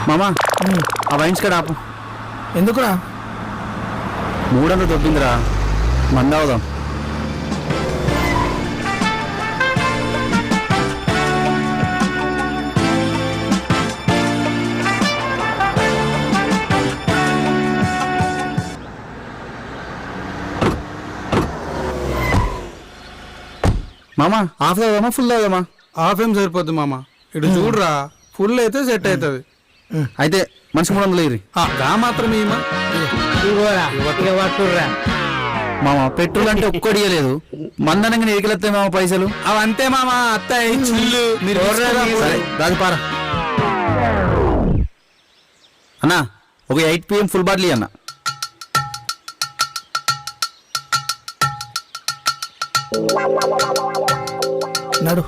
మామా ఆ వైన్స్ కాడ ఆపు. ఎందుకురా? 300 దొబ్బిందిరా, మందావుదాం. మామా హాఫ్ అవుదామా ఫుల్ అవుదామా? హాఫ్ ఏం సరిపోద్ది మామ, ఇటు చూడరా, ఫుల్ అయితే సెట్ అవుతుంది. అయితే మనిషి 300 ఇరి. గా మాత్రం మామ పెట్రోల్ అంటే ఒక్కడియలేదు, మందనంగా ఎరికెళ్తాయి మామ పైసలు. అవంతే మామ, అత్తాయి చిల్లు. మీరు రాజు పారా అన్నా, ఒక 8 PM ఫుల్ బాటిల్ అన్న. నడు.